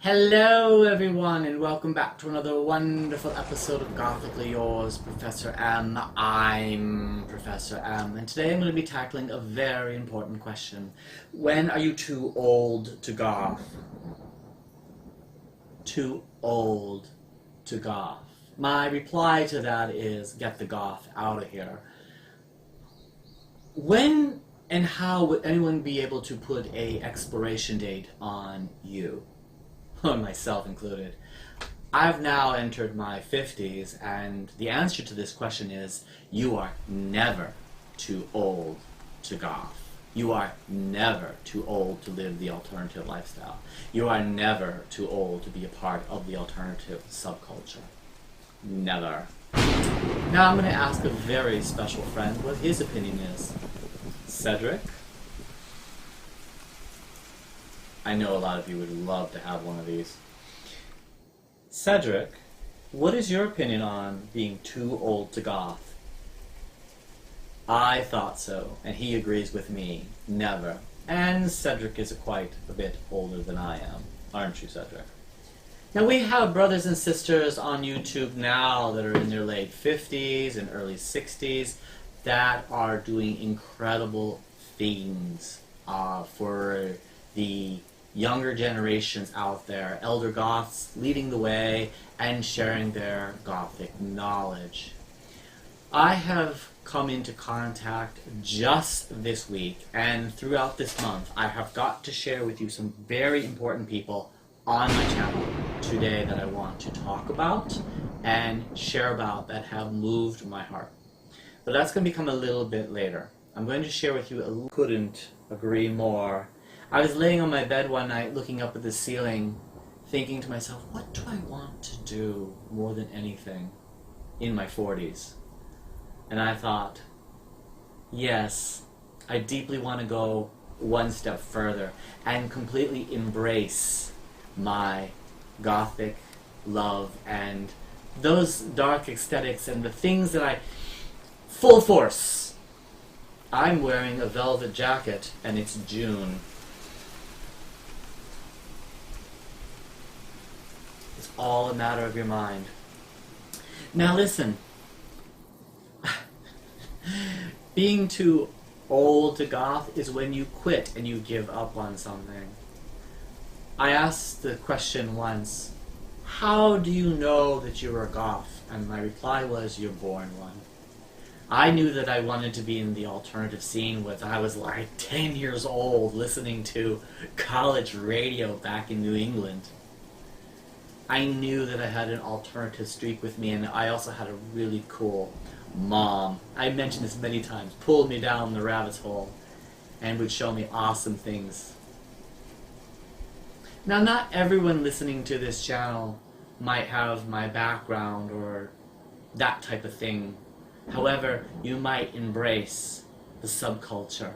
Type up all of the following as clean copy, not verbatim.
Hello everyone and welcome back to another wonderful episode of Gothically Yours, Professor M. I'm Professor M, and today I'm going to be tackling a very important question. When are you too old to goth? Too old to goth. My reply to that is get the goth out of here. When and how would anyone be able to put an expiration date on you? Myself included. I've now entered my 50s, and the answer to this question is you are never too old to goth. You are never too old to live the alternative lifestyle. You are never too old to be a part of the alternative subculture. Never. Now I'm going to ask a very special friend what his opinion is. Cedric? I know a lot of you would love to have one of these. Cedric, what is your opinion on being too old to goth? I thought so, and he agrees with me. Never. And Cedric is quite a bit older than I am. Aren't you, Cedric? Now we have brothers and sisters on YouTube now that are in their late 50s and early 60s that are doing incredible things for the younger generations out there, elder goths leading the way and sharing their gothic knowledge. I have come into contact just this week and throughout this month I have got to share with you some very important people on my channel today that I want to talk about and share about that have moved my heart. But that's going to become a little bit later. I'm going to share with you couldn't agree more. I was laying on my bed one night looking up at the ceiling, thinking to myself, what do I want to do more than anything in my 40s? And I thought, yes, I deeply want to go one step further and completely embrace my gothic love and those dark aesthetics and the things that I full force. I'm wearing a velvet jacket and it's June. It's all a matter of your mind. Now listen, being too old to goth is when you quit and you give up on something. I asked the question once, how do you know that you're a goth? And my reply was, you're born one. I knew that I wanted to be in the alternative scene when I was like 10 years old listening to college radio back in New England. I knew that I had an alternative streak with me, and I also had a really cool mom. I mentioned this many times, pulled me down the rabbit hole and would show me awesome things. Now, not everyone listening to this channel might have my background or that type of thing. However, you might embrace the subculture.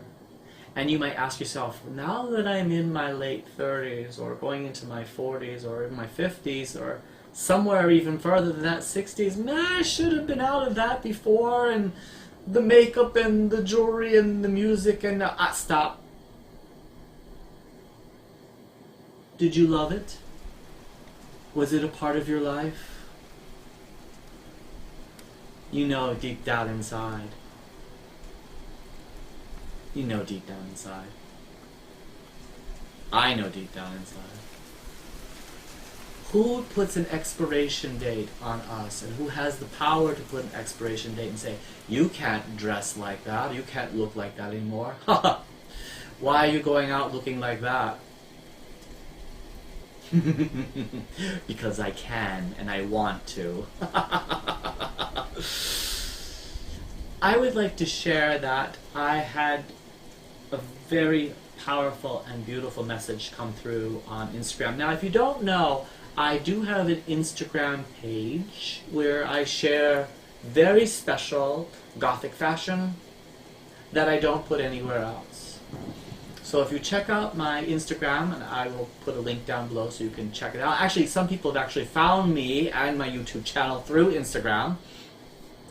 And you might ask yourself, now that I'm in my late 30s, or going into my 40s, or in my 50s, or somewhere even further than that, 60s, man, I should have been out of that before, and the makeup, and the jewelry, and the music, and stop. Did you love it? Was it a part of your life? You know deep down inside. You know deep down inside. I know deep down inside. Who puts an expiration date on us, and who has the power to put an expiration date and say, you can't dress like that, you can't look like that anymore? Why are you going out looking like that? Because I can, and I want to. I would like to share that I had a very powerful and beautiful message come through on Instagram. Now, if you don't know, I do have an Instagram page where I share very special gothic fashion that I don't put anywhere else. So if you check out my Instagram, and I will put a link down below so you can check it out. Actually, some people have actually found me and my YouTube channel through Instagram.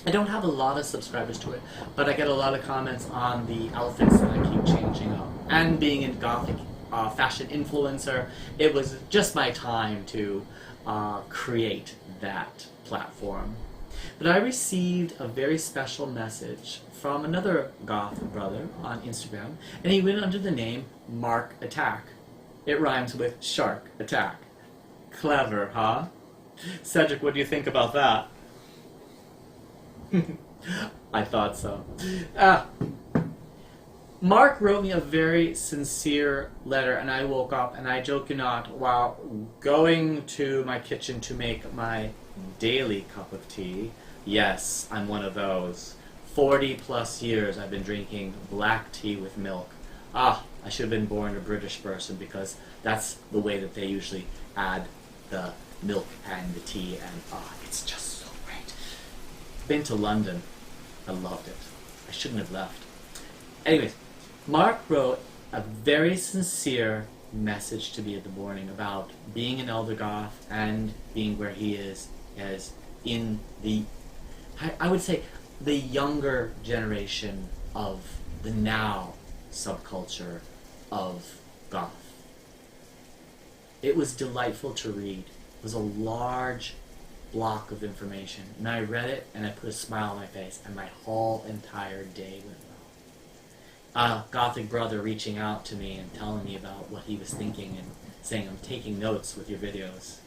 I don't have a lot of subscribers to it, but I get a lot of comments on the outfits that I keep changing up. And being in gothic fashion influencer. It was just my time to create that platform. But I received a very special message from another goth brother on Instagram, and he went under the name Mark Attack. It rhymes with shark attack. Clever, huh? Cedric, what do you think about that? I thought so. Mark wrote me a very sincere letter, and I woke up, and I joke you not, while going to my kitchen to make my daily cup of tea. Yes, I'm one of those. 40 plus years I've been drinking black tea with milk. I should have been born a British person, because that's the way that they usually add the milk and the tea, and it's just so great. Been to London. I loved it. I shouldn't have left. Anyways, Mark wrote a very sincere message to me in the morning about being an elder goth and being where he is as in the, I would say, the younger generation of the now subculture of goth. It was delightful to read. It was a large block of information, and I read it and I put a smile on my face, and my whole entire day went well. Gothic brother reaching out to me and telling me about what he was thinking and saying, I'm taking notes with your videos.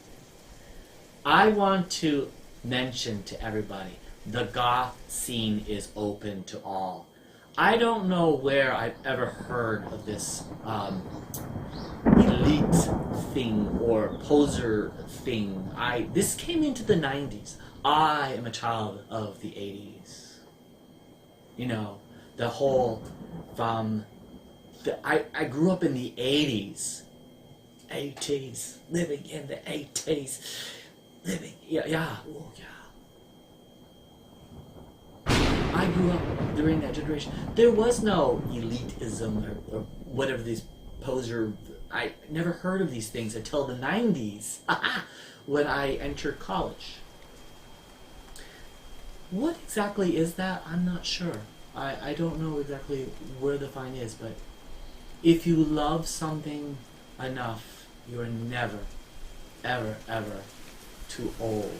I want to mention to everybody, the goth scene is open to all. I don't know where I've ever heard of this elite thing or poser thing. This came into the 90s. I am a child of the 80s. You know, the whole I grew up in the 80s. 80s. Living in the 80s. Living, oh yeah. I grew up during that generation. There was no elitism or whatever these poser... I never heard of these things until the 90s, when I entered college. What exactly is that? I'm not sure. I don't know exactly where the fine is, but if you love something enough, you are never, ever, ever too old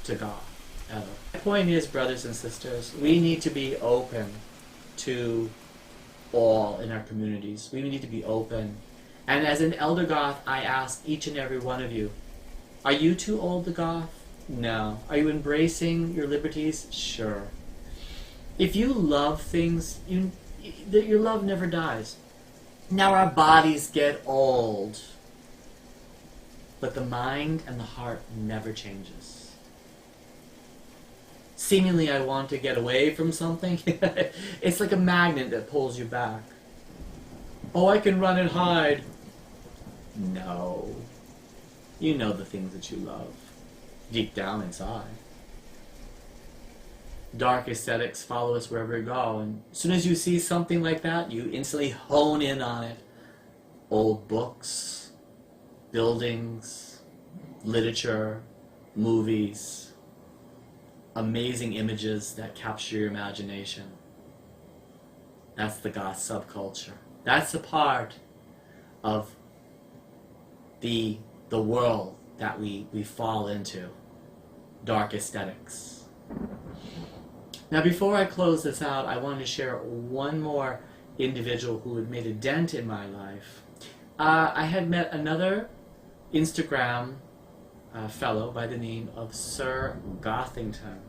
to God. Ever. My point is, brothers and sisters, we need to be open to all in our communities. We need to be open. And as an elder goth, I ask each and every one of you, are you too old to goth? No. Are you embracing your liberties? Sure. If you love things, your love never dies. Now our bodies get old, but the mind and the heart never changes. Seemingly I want to get away from something. It's like a magnet that pulls you back. Oh, I can run and hide. No. You know the things that you love, deep down inside. Dark aesthetics follow us wherever we go, and as soon as you see something like that, you instantly hone in on it. Old books, buildings, literature, movies, amazing images that capture your imagination. That's the goth subculture. That's a part of the world that we fall into. Dark aesthetics. Now, before I close this out, I wanted to share one more individual who had made a dent in my life. I had met another Instagram fellow by the name of Sir Gothington.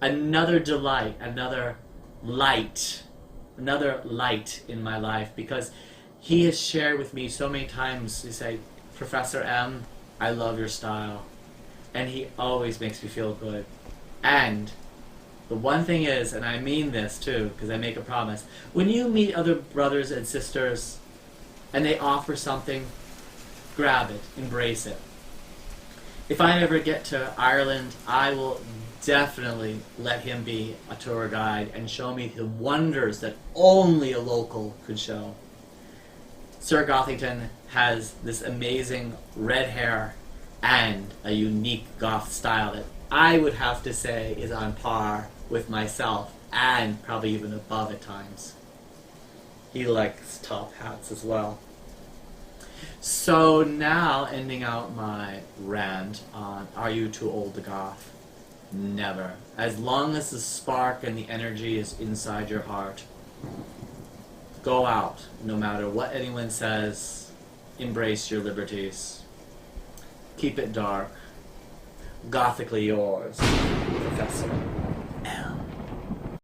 Another delight, another light in my life, because he has shared with me so many times. He said, Professor M, I love your style. And he always makes me feel good. And the one thing is, and I mean this too, because I make a promise, when you meet other brothers and sisters and they offer something, grab it, embrace it. If I ever get to Ireland, I will definitely let him be a tour guide and show me the wonders that only a local could show. Sir Gothington has this amazing red hair and a unique goth style that I would have to say is on par with myself, and probably even above at times. He likes top hats as well. So now, ending out my rant on Are You Too Old to Goth? Never. As long as the spark and the energy is inside your heart, go out, no matter what anyone says. Embrace your liberties. Keep it dark. Gothically yours, Professor.